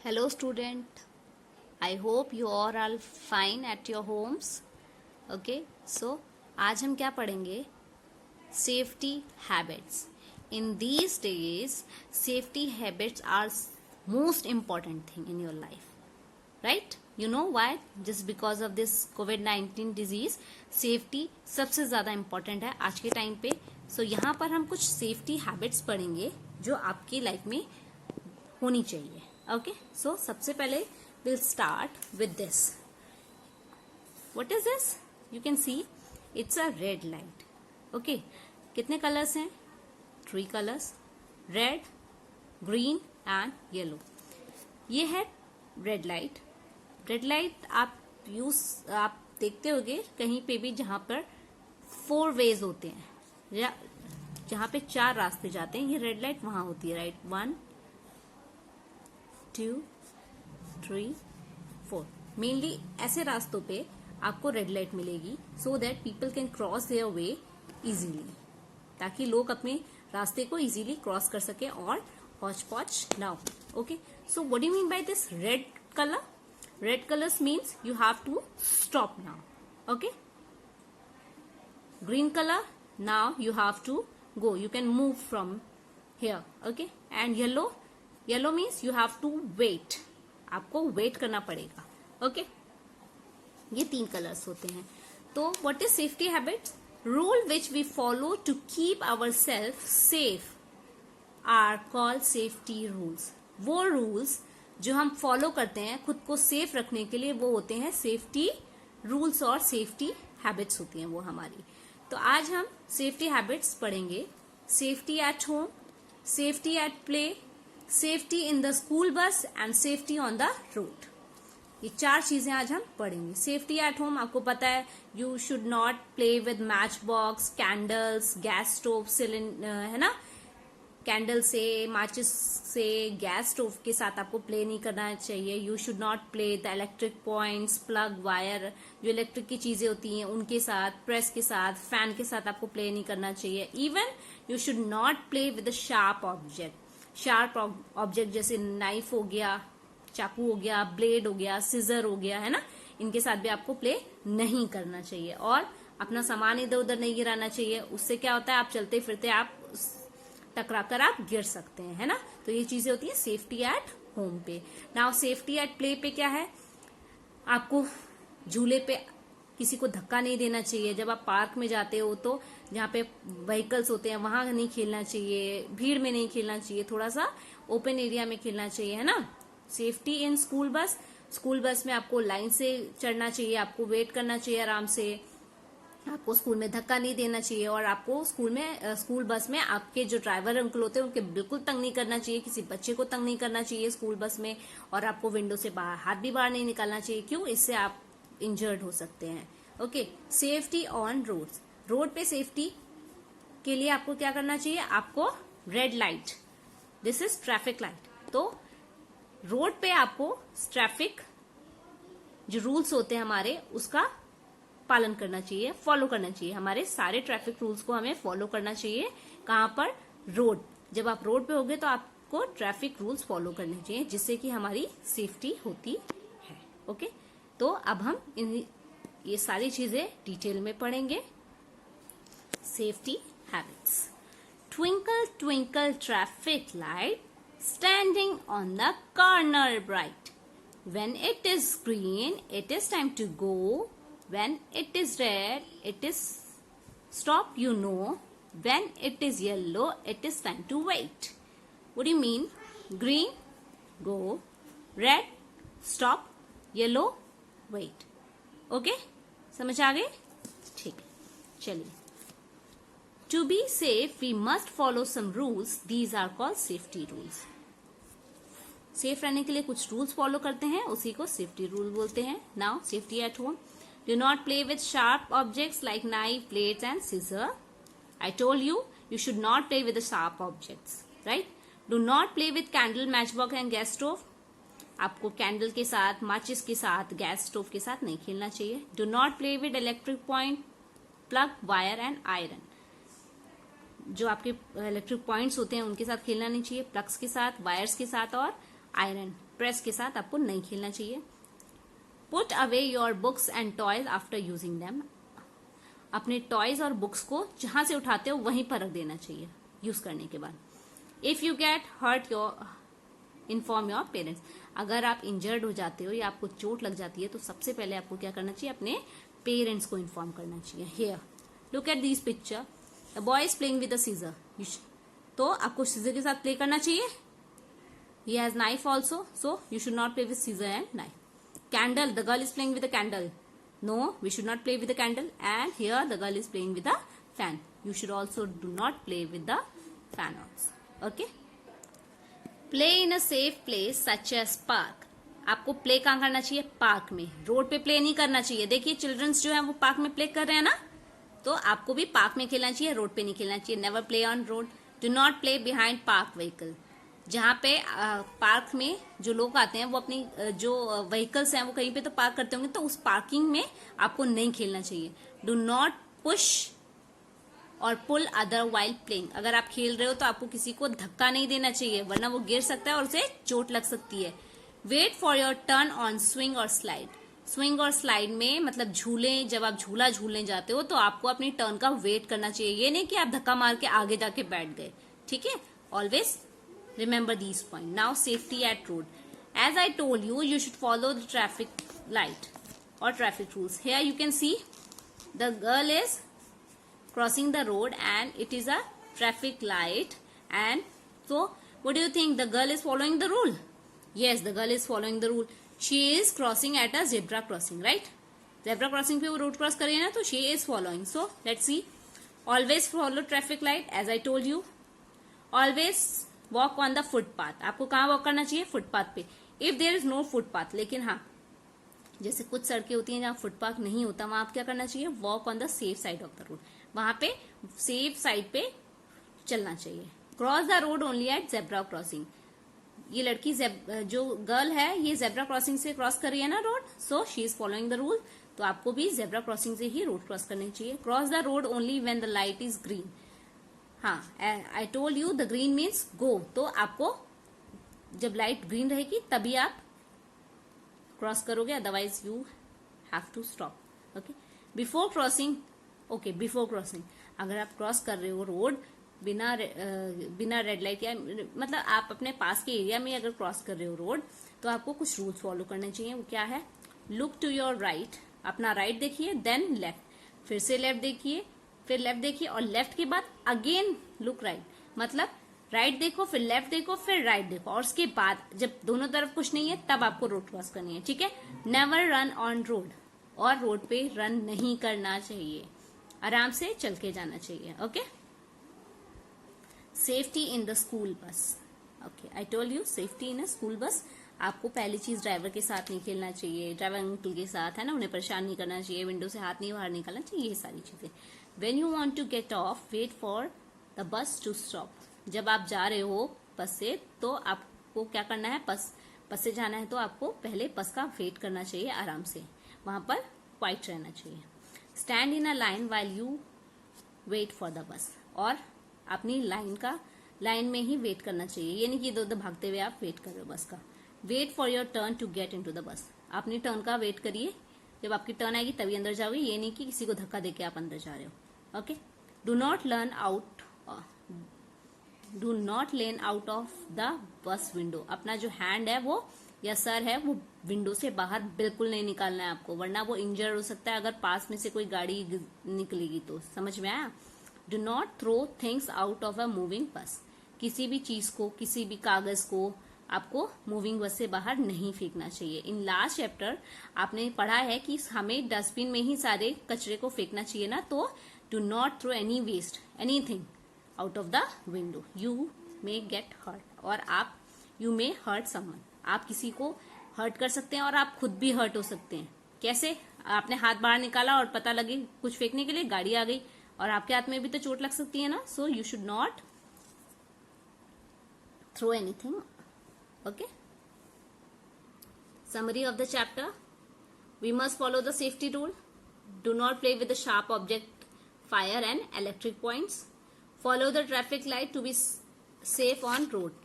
Hello student, I hope you all are fine at your homes. Okay, so आज हम क्या पढ़ेंगे? Safety habits. In these days, safety habits are most important thing in your life, right? You know why? Just because of this COVID-19 disease, safety सबसे ज़्यादा important है आज के time पे. So यहाँ पर हम कुछ safety habits पढ़ेंगे जो आपकी लाइफ में होनी चाहिए. Okay, so सबसे पहले we'll start with this. What is this? You can see it's a red light. Okay, कितने कलर्स हैं? 3 colours, red, green and yellow. ये है रेड लाइट. रेड लाइट आप देखते होंगे कहीं पे भी जहां पर 4 वेज होते हैं या जहां पे 4 रास्ते जाते हैं, ये रेड लाइट वहां होती है, राइट? 1 2 3 4. मेनली ऐसे रास्तों पे आपको रेड लाइट मिलेगी so that people can cross their way easily, ताकि लोग अपने रास्ते को इजीली क्रॉस कर सके और हौच पौच ना हो. Okay, so what do you mean by this red colour? Red colours means you have to stop now. Okay, green color, now you have to go, you can move from here. Okay, and yellow means you have to wait, आपको wait करना पड़ेगा. Okay, ये 3 colours होते हैं. तो what is safety habits? Rule which we follow to keep ourselves safe are called safety rules. वो rules जो हम फॉलो करते हैं खुद को सेफ रखने के लिए, वो होते हैं सेफ्टी रूल्स और सेफ्टी हैबिट्स होती हैं वो हमारी. तो आज हम सेफ्टी हैबिट्स पढ़ेंगे. Safety at home, safety at play, safety in the school बस and safety on the road. ये 4 चीजें आज हम पढ़ेंगे. सेफ्टी एट होम आपको पता है, you should not play with match box, candles, gas stove, cylinder, है ना? कैंडल से, माचिस से, गैस स्टोव के साथ आपको प्ले नहीं करना चाहिए. You should not play the electric points, plug, wire, जो इलेक्ट्रिक की चीजें होती हैं उनके साथ, प्रेस के साथ, फैन के साथ आपको प्ले नहीं करना चाहिए. Even you should not play with sharp object. Sharp object जैसे नाइफ हो गया, चाकू हो गया, ब्लेड हो गया, सीजर हो गया, है ना? इनके साथ भी आपको प्ले नहीं करना चाहिए. और अपना सामान इधर उधर नहीं गिराना चाहिए. उससे क्या होता है, आप चलते फिरते आप टकरा कर आप गिर सकते हैं, है ना? तो ये चीजें होती है सेफ्टी एट होम पे. नाउ सेफ्टी एट प्ले पे क्या है, आपको झूले पे किसी को धक्का नहीं देना चाहिए. जब आप पार्क में जाते हो तो जहाँ पे व्हीकल्स होते हैं वहां नहीं खेलना चाहिए, भीड़ में नहीं खेलना चाहिए, थोड़ा सा ओपन एरिया में खेलना चाहिए, है ना? Safety in school bus, school bus में आपको लाइन से चढ़ना चाहिए, आपको वेट करना चाहिए आराम से, आपको स्कूल में धक्का नहीं देना चाहिए. और आपको स्कूल बस में आपके जो ड्राइवर अंकल होते हैं उनके बिल्कुल तंग नहीं करना चाहिए, किसी बच्चे को तंग नहीं करना चाहिए स्कूल बस में. और आपको विंडो से बाहर हाथ भी बाहर नहीं निकालना चाहिए. क्यों? इससे आप इंजर्ड हो सकते हैं. Okay, safety on roads. Road पे सेफ्टी के लिए आपको क्या करना चाहिए, आपको red light, this is traffic light. तो रोड पे आपको ट्रैफिक जो रूल्स होते हैं हमारे, उसका पालन करना चाहिए, फॉलो करना चाहिए. हमारे सारे ट्रैफिक रूल्स को हमें फॉलो करना चाहिए. कहां पर? रोड. जब आप रोड पे होगे तो आपको ट्रैफिक रूल्स फॉलो करने चाहिए, जिससे कि हमारी सेफ्टी होती है. ओके, तो अब हम ये सारी चीजें डिटेल में पढ़ेंगे. Safety habits. Twinkle twinkle traffic light standing on the corner bright. When it is green, it is time to go. When it is red, it is stop, you know. When it is yellow, it is time to wait. What do you mean? Green, go. Red, stop. Yellow, wait. Okay? समझ आ गए? ठीक है, चलिए. To be safe, we must follow some rules. These are called safety rules. Safe रहने के लिए कुछ rules follow करते हैं, उसी को सेफ्टी रूल बोलते हैं. Now safety at home. Do not play with sharp objects like knife, plates and seizure. I told you should not play with sharp objects, right? Do not play with candle, match box and gas stove. आपको candle के साथ, माचिस के साथ, gas stove के साथ नहीं खेलना चाहिए. Do not play with electric point, plug, wire and iron. जो आपके इलेक्ट्रिक पॉइंट्स होते हैं उनके साथ खेलना नहीं चाहिए, प्लग्स के साथ, वायर्स के साथ और आयरन, प्रेस के साथ आपको नहीं खेलना चाहिए। Put away your books and toys after using them, अपने टॉयज और बुक्स को जहां से उठाते हो वहीं पर रख देना चाहिए यूज करने के बाद। If you get hurt your inform your parents, अगर आप इंजर्ड हो जाते हो या आपको चोट लग जाती है तो सबसे पहले आपको क्या करना चाहिए, अपने पेरेंट्स को इन्फॉर्म करना चाहिए। Here look at this picture, the boy is playing with a scissor, तो आपको सीजर के साथ प्ले करना चाहिए। He has knife also, so you should not play with scissor and knife. Candle, the girl is playing with a candle, no we should not play with a candle, and here the girl is playing with a fan, you should also do not play with the fan also. Okay, play in a safe place such as park, आपको play कहां करना चाहिए, park में, road पे play नहीं करना चाहिए। देखिए चिल्ड्रंस जो है वो पार्क में प्ले कर रहे हैं ना, तो आपको भी पार्क में खेलना चाहिए, रोड पे नहीं खेलना चाहिए। Never play on road, do not play behind park vehicle, जहां पे पार्क में जो लोग आते हैं वो अपनी जो व्हीकल्स हैं वो कहीं पे तो पार्क करते होंगे, तो उस पार्किंग में आपको नहीं खेलना चाहिए। डू नॉट पुश और पुल अदर वाइल प्लेइंग, अगर आप खेल रहे हो तो आपको किसी को धक्का नहीं देना चाहिए वरना वो गिर सकता है और उसे चोट लग सकती है। Wait for your turn on swing और स्लाइड, स्विंग और स्लाइड में मतलब झूले, जब आप झूला झूलने जाते हो तो आपको अपनी टर्न का वेट करना चाहिए, ये नहीं कि आप धक्का मार के आगे जाके बैठ गए, ठीक है। Always remember these point. Now safety at road, as I told you, you should follow the traffic light और traffic rules. Here you can see the girl is crossing the road and it is a traffic light, and so what do you think, the girl is following the rule? Yes, the girl is following the rule. She is crossing at a zebra crossing, right? Zebra crossing पे वो road cross कर रही है ना, तो she is following. So let's see, always follow traffic light as I told you. Always walk on the footpath, आपको कहाँ walk करना चाहिए, फुटपाथ पे। If there is no footpath, लेकिन हाँ जैसे कुछ सड़कें होती हैं जहाँ फुटपाथ नहीं होता, वहां आप क्या करना चाहिए, walk on the safe side of the road, वहां पे सेफ साइड पे चलना चाहिए। Cross the road only at zebra crossing, ये लड़की जो गर्ल है ये जेब्रा क्रॉसिंग से क्रॉस कर रही है ना road, so she is following the rule, तो आपको भी जेब्रा क्रॉसिंग से ही रोड क्रॉस करनी चाहिए। Cross the road only when the light is green, हाँ I told you the green means go, तो आपको जब लाइट ग्रीन रहेगी तभी आप क्रॉस करोगे, otherwise you have to stop. Okay, before crossing, okay before crossing, अगर आप क्रॉस कर रहे हो रोड बिना रेड लाइट या मतलब आप अपने पास के एरिया में अगर क्रॉस कर रहे हो रोड, तो आपको कुछ रूल्स फॉलो करने चाहिए। वो क्या है, लुक टू योर राइट, अपना राइट देखिए, देन लेफ्ट, फिर से लेफ्ट देखिए, फिर लेफ्ट देखिए, और लेफ्ट के बाद अगेन लुक राइट, मतलब राइट देखो, फिर लेफ्ट देखो, फिर राइट देखो, और उसके बाद जब दोनों तरफ कुछ नहीं है तब आपको रोड क्रॉस करनी है, ठीक है। नेवर रन ऑन रोड, और रोड पे रन नहीं करना चाहिए, आराम से चल के जाना चाहिए। Okay, safety in the school बस, okay I told you safety in a school bus, आपको पहली चीज ड्राइवर के साथ नहीं खेलना चाहिए, ड्राइवर अंकल के साथ है ना, उन्हें परेशान नहीं करना चाहिए, विंडो से हाथ नहीं बाहर निकालना चाहिए, ये सारी चीजें। When you want to get off, wait for the bus to stop, जब आप जा रहे हो बस से तो आपको क्या करना है, बस से जाना है तो आपको पहले बस का वेट करना चाहिए, आराम से वहां पर क्वाइट रहना चाहिए। Stand in a line while you wait for the bus, और अपनी लाइन में ही वेट करना चाहिए, ये नहीं कि इधर उधर भागते हुए आप वेट कर रहे हो बस का। Wait for your turn to get in to the bus, अपनी टर्न का वेट करिए, जब आपकी टर्न आएगी तभी अंदर जाओगे, ये नहीं कि किसी को धक्का देके आप अंदर जा रहे हो। Okay, do not lane out of the bus window, अपना जो हैंड है वो या सर है वो विंडो से बाहर बिल्कुल नहीं निकालना है आपको, वरना वो इंजर हो सकता है अगर पास में से कोई गाड़ी निकलेगी तो। समझ में आया? Do not throw things out of a moving bus, किसी भी चीज को, किसी भी कागज को आपको मूविंग बस से बाहर नहीं फेंकना चाहिए। इन लास्ट चैप्टर आपने पढ़ा है कि हमें डस्टबिन में ही सारे कचरे को फेंकना चाहिए ना, तो do not throw any waste anything out of the window, you may get hurt, और आप यू मे हर्ट समवन, आप किसी को हर्ट कर सकते हैं और आप खुद भी हर्ट हो सकते हैं। कैसे? आपने हाथ बाहर निकाला और पता लगे कुछ फेंकने के लिए, गाड़ी आ गई और आपके हाथ में भी तो चोट लग सकती है ना, so you should not throw anything. Okay, summary of the chapter, we must follow the safety rule, do not play with the sharp object, fire and electric points, follow the traffic light to be safe on road,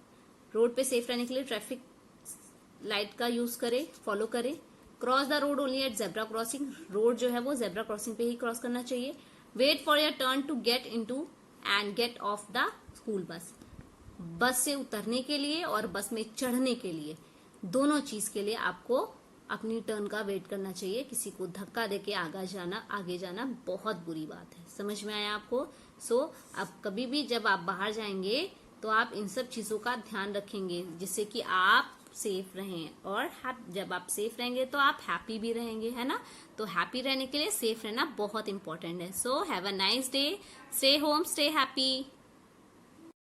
road पे safe रहने के लिए traffic light का use करें, follow करें। Cross the road only at zebra crossing, road जो है वो जेब्रा क्रॉसिंग पे ही क्रॉस करना चाहिए। Wait for your turn to get into and get off the school bus, bus से उतरने के लिए और बस में चढ़ने के लिए, दोनों चीज के लिए आपको अपनी टर्न का वेट करना चाहिए। किसी को धक्का देके आगे जाना बहुत बुरी बात है। समझ में आया आपको? सो अब कभी भी जब आप बाहर जाएंगे तो आप इन सब चीजों का ध्यान रखेंगे, जिससे कि आप सेफ रहें, और जब आप सेफ रहेंगे तो आप हैप्पी भी रहेंगे, है ना? तो हैप्पी रहने के लिए सेफ रहना बहुत इंपॉर्टेंट है। So have a nice day, stay home, stay happy.